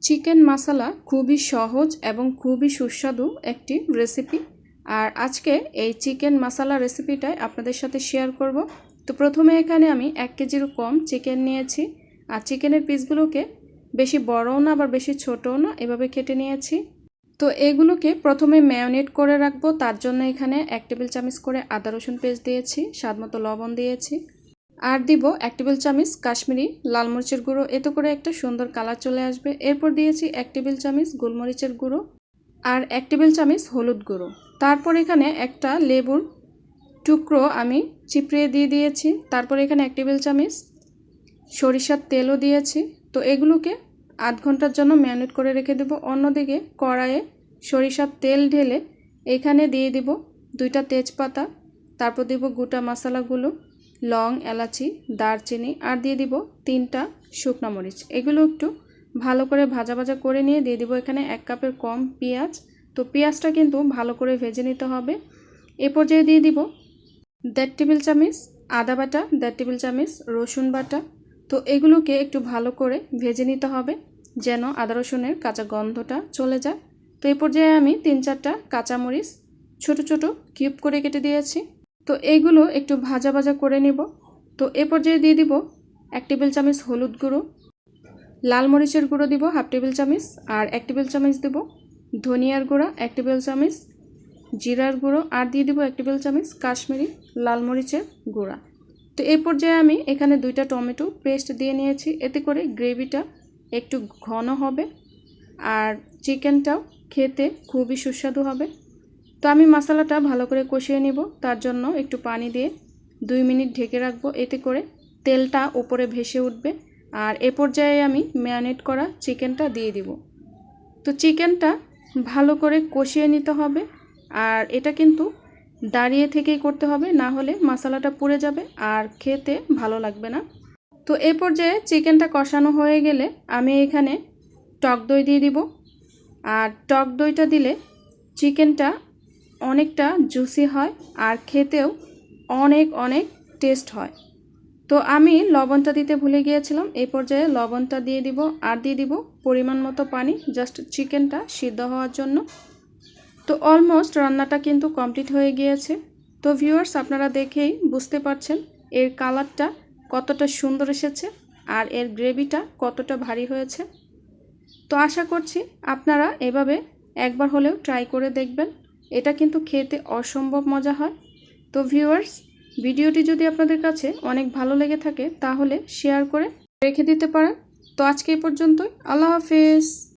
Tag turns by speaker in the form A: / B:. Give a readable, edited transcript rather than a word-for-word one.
A: Chicken মশলা খুবই সহজ এবং খুবই সুস্বাদু একটি রেসিপি। আর আজকে এই চিকেন মশলা রেসিপিটাই আপনাদের সাথে শেয়ার করব। তো প্রথমে এখানে আমি 1 কেজির কম চিকেন নিয়েছি। আর চিকেনের পিসগুলোকে বেশি বড়ও না আবার বেশি ছোটও না, এভাবে কেটে নিয়েছি। তো এগুলোকে প্রথমে ম্যারিনেট করে রাখবো। তার জন্য এখানে 1 টেবিল চামচ করে আদা রসুন পেস্ট দিয়েছি, স্বাদমতো লবণ দিয়েছি, আর দিব 1 টেবিল চামচ কাশ্মীরি লাল মরিচের গুঁড়ো, এতে করে একটা সুন্দর কালার চলে আসবে। এরপর দিয়েছি 1 টেবিল চামচ গোলমরিচের গুঁড়ো আর 1 টেবিল চামচ হলুদ গুঁড়ো। তারপর এখানে একটা লেবুর টুকরো আমি চিপড়িয়ে দিয়েছি। তারপর এখানে 1 টেবিল চামচ সরিষার তেলও দিয়েছি। তো এগুলোকে আধ ঘন্টার জন্য ম্যারিনেট করে রেখে দেব। অন্যদিকে কড়াইয়ে সরিষার তেল ঢেলে এখানে দিয়ে দিব 2টা তেজপাতা, তারপর দিব গোটা মশলাগুলো, লং, এলাচি, দারচিনি, আর দিয়ে দিব 3টা শুকনো মরিচ। এগুলো একটু ভালো করে ভাজা ভাজা করে নিয়ে দিয়ে দিব এখানে 1 কাপের কম পেঁয়াজ। তো পেঁয়াজটা কিন্তু ভালো করে ভেজে নিতে হবে। এ পর্যায়ে দিয়ে দিব 1.5 টেবিল চামচ আদা বাটা, 1.5 টেবিল চামচ রসুন বাটা। তো এগুলোকে একটু ভালো করে ভেজে নিতে হবে যেন আদা রসুনের কাঁচা গন্ধটা চলে যায়। তো এই পর্যায়ে আমি 3-4টা কাঁচামরিচ ছোট ছোট কিউব করে কেটে দিয়েছি। তো এইগুলো একটু ভাজা ভাজা করে নিব। তো এ পর্যায়ে দিয়ে দিব 1 টেবিল চামচ হলুদ গুঁড়ো, লাল মরিচের গুঁড়ো দিব 1/2 টেবিল চামচ, আর 1 টেবিল চামচ দেব ধনিয়ার গুঁড়া, 1 টেবিল চামচ জিরার গুঁড়ো, আর দিয়ে দিব 1 টেবিল চামচ কাশ্মীরি লাল মরিচের গুঁড়া। তো এই পর্যায়ে আমি এখানে 2টা টমেটো পেস্ট দিয়ে নিয়েছি, এতে করে গ্রেভিটা একটু ঘন হবে আর চিকেনটাও খেতে খুবই সুস্বাদু হবে। তো আমি মশলাটা ভালো করে কষিয়ে নিব। তার জন্য একটু পানি দিয়ে 2 মিনিট ঢেকে রাখবো, এতে করে তেলটা উপরে ভেসে উঠবে। আর এ পর্যায়ে আমি ম্যারিনেট করা চিকেনটা দিয়ে দিব। তো চিকেনটা ভালো করে কষিয়ে নিতে হবে, আর এটা কিন্তু দাঁড়িয়ে থেকেই করতে হবে, না হলে মশলাটা পুড়ে যাবে আর খেতে ভালো লাগবে না। তো এই পর্যায়ে চিকেনটা কষানো হয়ে গেলে আমি এখানে টক দই দিয়ে দিব। আর টক দইটা দিলে চিকেনটা অনেকটা জুসি হয় আর খেতেও অনেক অনেক টেস্ট হয়। তো আমি লবণটা দিতে ভুলে গিয়েছিলাম, এই পর্যায়ে লবণটা দিয়ে দিব আর দিয়ে দিব পরিমাণ মতো পানি, জাস্ট চিকেনটা সিদ্ধ হওয়ার জন্য। তো অলমোস্ট রান্নাটা কিন্তু কমপ্লিট হয়ে গিয়েছে। তো ভিউয়ার্স, আপনারা দেখেই বুঝতে পারছেন এর কালারটা কতটা সুন্দর এসেছে আর এর গ্রেভিটা কতটা ভারী হয়েছে। তো আশা করছি আপনারা এভাবে একবার হলেও ট্রাই করে দেখবেন, এটা কিন্তু খেতে অসম্ভব মজা হয়। তো ভিউয়ার্স, ভিডিওটি যদি আপনাদের কাছে অনেক ভালো লেগে থাকে তাহলে শেয়ার করে রেখে দিতে পারেন। তো আজকে এই পর্যন্তই। আল্লাহ হাফেজ।